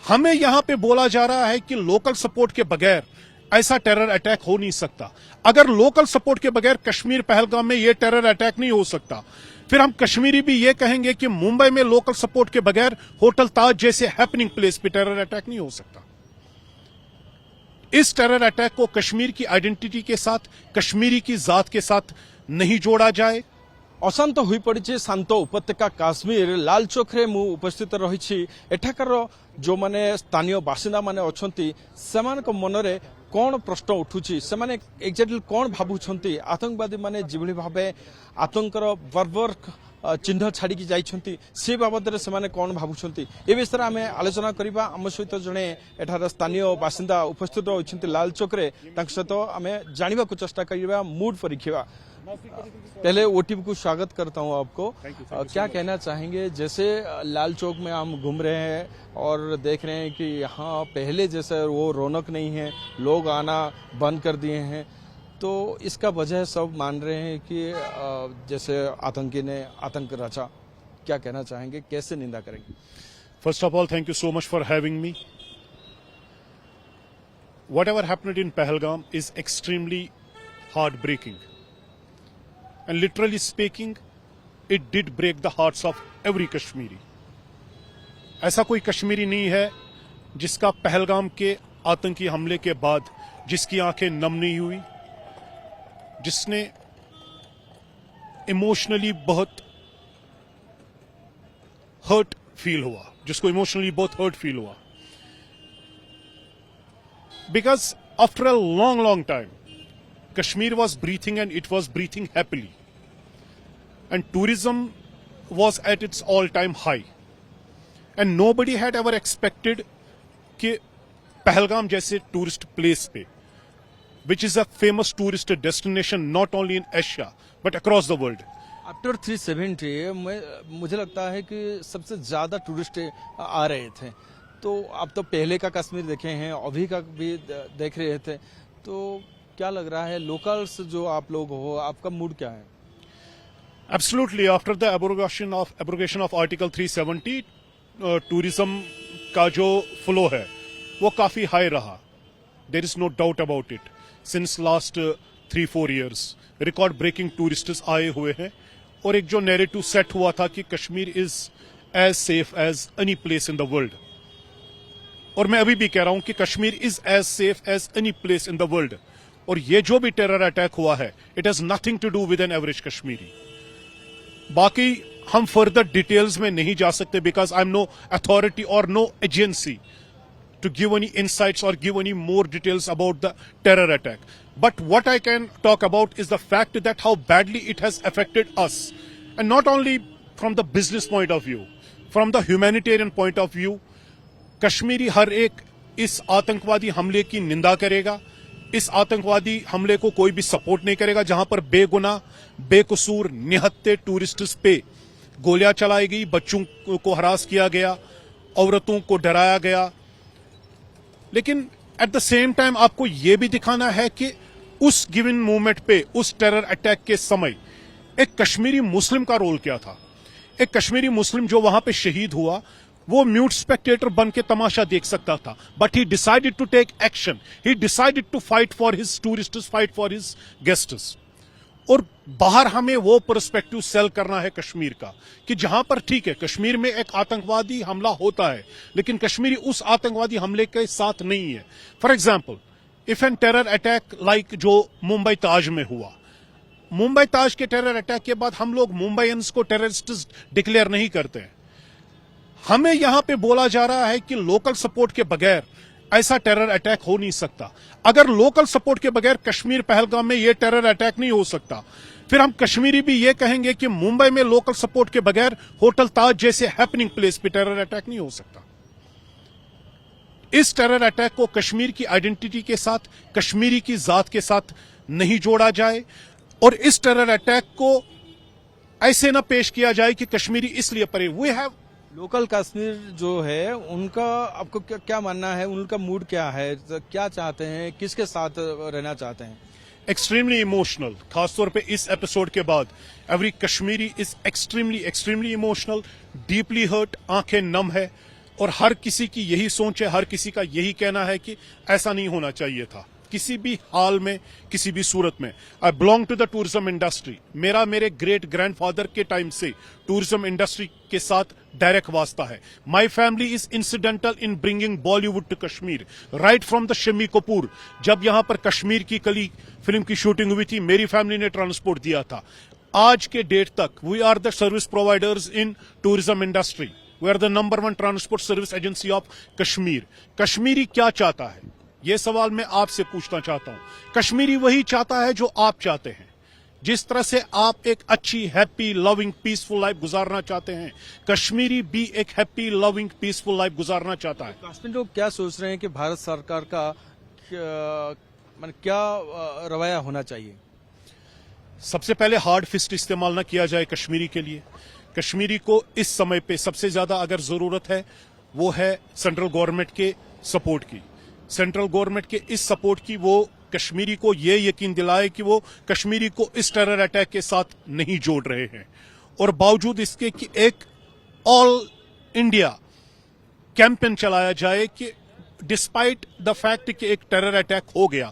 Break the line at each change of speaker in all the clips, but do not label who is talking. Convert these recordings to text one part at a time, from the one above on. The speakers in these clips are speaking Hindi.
हमें यहां पे बोला जा रहा है कि लोकल सपोर्ट के बगैर ऐसा टेरर अटैक हो नहीं सकता। अगर लोकल सपोर्ट के बगैर कश्मीर पहलगाम में यह टेरर अटैक नहीं हो सकता, फिर हम कश्मीरी भी ये कहेंगे कि मुंबई में लोकल सपोर्ट के बगैर होटल ताज जैसे हैपनिंग प्लेस पे टेरर अटैक नहीं हो सकता। इस टेरर अटैक को कश्मीर की आइडेंटिटी के साथ, कश्मीरी की जात के साथ नहीं जोड़ा जाए।
अशांत हो पड़ी शांत उपत्यका काश्मीर लालचौक रे मु उपस्थित रही। एठाकार जो माने स्थानीय बासिंदा माने अछंती सेमानक मनरे कौन प्रश्न उठुची, सेमाने एक्जेक्टली कौन भाबुछंती आतंकवादी माने जिभली भाबे आतंकर बर्बर चिन्ह छाड़ी जाइछंती से बाबद रे सेमाने कौन भाबुछंती ए विषय आमे आलोचना करिबा। आम सहित जणे एठार स्थानीय बासिंदा उपस्थित होइछंती लालचौक रे, तांक सहित आमे जानिबा को चेष्टा करिबा, मूड परीखिबा। पहले ओटीवी को स्वागत करता हूं आपको। क्या कहना चाहेंगे, जैसे लाल चौक में हम घूम रहे हैं और देख रहे हैं कि यहाँ पहले जैसे वो रौनक नहीं है, लोग आना बंद कर दिए हैं, तो इसका वजह सब मान रहे हैं कि जैसे आतंकी ने आतंक रचा। क्या कहना चाहेंगे, कैसे निंदा करेंगे?
First of all, thank you so much for having me. Whatever happened in Pahalgam is extremely heartbreaking. And literally speaking, it did break the hearts of every Kashmiri. ऐसा कोई कश्मीरी नहीं है जिसका पहलगाम के आतंकी हमले के बाद जिसकी आंखें नम नहीं हुई, जिसने इमोशनली बहुत हर्ट फील हुआ, जिसको इमोशनली बहुत हर्ट फील हुआ। Because after a long time, Kashmir was breathing, and it was breathing happily. And tourism was at its all-time high. And nobody had ever expected कि पहलगाम जैसे टूरिस्ट प्लेस पे, which is a famous tourist destination not only in Asia but across the world.
After 370 मुझे लगता है कि सबसे ज्यादा टूरिस्ट आ रहे थे। तो आप तो पहले का कश्मीर देखे हैं, अभी का भी देख रहे थे, तो क्या लग रहा है लोकल्स जो आप लोग हो, आपका मूड क्या है?
Absolutely, after the abrogation of Article 370, tourism का जो फ्लो है वो काफी हाई रहा। There is no doubt about it. Since last 3-4 years, record breaking tourists आए हुए हैं, और एक जो नैरेटिव सेट हुआ था कि Kashmir is as safe as any place in the world, और मैं अभी भी कह रहा हूं कि Kashmir is as safe as any place in the world. और ये जो भी टेरर अटैक हुआ है, it has nothing to do with an average Kashmiri. बाकी हम फर्दर डिटेल्स में नहीं जा सकते, because I am no authority और no agency to give any insights or give any more details about the terror attack. But what I can talk about is the fact that how badly it has affected us. And not only from the business point of view, from the humanitarian point of view, Kashmiri हर एक इस आतंकवादी हमले की निंदा करेगा। इस आतंकवादी हमले को कोई भी सपोर्ट नहीं करेगा, जहां पर बेगुनाह, बेकसूर, निहत्थे टूरिस्ट्स पे गोलियां चलाई गई, बच्चों को हरास किया गया, औरतों को डराया गया। लेकिन एट द सेम टाइम आपको यह भी दिखाना है कि उस गिवन मूवमेंट पे, उस टेरर अटैक के समय एक कश्मीरी मुस्लिम का रोल क्या था। एक कश्मीरी मुस्लिम जो वहां पे शहीद हुआ, वो म्यूट स्पेक्टेटर बन के तमाशा देख सकता था, but he decided to take action, he decided to fight for his tourists, fight for his guests. और बाहर हमें वो पर्सपेक्टिव सेल करना है कश्मीर का कि जहां पर ठीक है, कश्मीर में एक आतंकवादी हमला होता है, लेकिन कश्मीरी उस आतंकवादी हमले के साथ नहीं है। For example, if an terror attack like जो मुंबई ताज में हुआ, मुंबई ताज के टेरर अटैक के बाद हम लोग मुंबईयंस को टेररिस्ट डिक्लेयर नहीं करते हैं। हमें यहां पे बोला जा रहा है कि लोकल सपोर्ट के बगैर ऐसा टेरर अटैक हो नहीं सकता। अगर लोकल सपोर्ट के बगैर कश्मीर पहलगाम में यह टेरर अटैक नहीं हो सकता, फिर हम कश्मीरी भी ये कहेंगे कि मुंबई में लोकल सपोर्ट के बगैर होटल ताज जैसे हैपनिंग प्लेस पे टेरर अटैक नहीं हो सकता। इस टेरर अटैक को कश्मीर की आइडेंटिटी के साथ, कश्मीरी की जात के साथ नहीं जोड़ा जाए, और इस टेरर अटैक को ऐसे ना पेश किया जाए कि कश्मीरी इसलिए परे। वी हैव
लोकल कश्मीर जो है, उनका आपको क्या मानना है, उनका मूड क्या है, क्या चाहते हैं, किसके साथ रहना चाहते हैं?
एक्सट्रीमली इमोशनल, खासतौर पे इस एपिसोड के बाद every Kashmiri is extremely emotional, deeply hurt, आंखें नम है। और हर किसी की यही सोच है, हर किसी का यही कहना है कि ऐसा नहीं होना चाहिए था किसी भी हाल में, किसी भी सूरत में। I belong to the tourism industry. मेरे ग्रेट ग्रैंडफादर के टाइम से टूरिज्म इंडस्ट्री के साथ डायरेक्ट वास्ता है। My family is incidental in bringing Bollywood to Kashmir right from the Shammi Kapoor. जब यहां पर कश्मीर की कली फिल्म की शूटिंग हुई थी, मेरी फैमिली ने ट्रांसपोर्ट दिया था। आज के डेट तक we are the service providers in tourism industry. We are the number 1 transport service agency of Kashmir. Kashmiri क्या चाहता है, ये सवाल मैं आपसे पूछना चाहता हूं। कश्मीरी वही चाहता है जो आप चाहते हैं। जिस तरह से आप एक अच्छी, हैप्पी, लविंग, पीसफुल लाइफ गुजारना चाहते हैं, कश्मीरी भी एक हैप्पी, लविंग, पीसफुल लाइफ गुजारना चाहता है।
कश्मीर लोग क्या सोच रहे हैं कि भारत सरकार का क्या रवैया होना चाहिए?
सबसे पहले हार्ड फिस्ट इस्तेमाल ना किया जाए कश्मीरी के लिए। कश्मीरी को इस समय पे सबसे ज्यादा अगर जरूरत है वो है सेंट्रल गवर्नमेंट के सपोर्ट की। सेंट्रल गवर्नमेंट के इस सपोर्ट की वो कश्मीरी को ये यकीन दिलाए कि वो कश्मीरी को इस टेरर अटैक के साथ नहीं जोड़ रहे हैं, और बावजूद इसके कि एक ऑल इंडिया कैंपेन चलाया जाए कि डिस्पाइट द फैक्ट कि एक टेरर अटैक हो गया,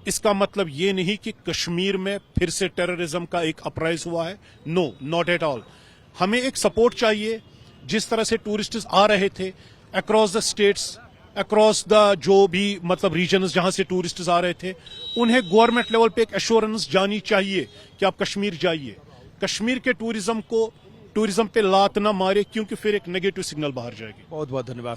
इसका मतलब ये नहीं कि कश्मीर में फिर से टेररिज्म का एक अपराइज हुआ है। No, not at all. हमें एक सपोर्ट चाहिए। जिस तरह से टूरिस्ट्स आ रहे थे across the states, across the जो भी मतलब रीजन्स जहां से टूरिस्ट्स आ रहे थे, उन्हें गवर्नमेंट लेवल पे एक एश्योरेंस जानी चाहिए कि आप कश्मीर जाइए। कश्मीर के टूरिज्म पे लात ना मारे, क्योंकि फिर एक नेगेटिव सिग्नल बाहर जाएगी।
बहुत बहुत धन्यवाद।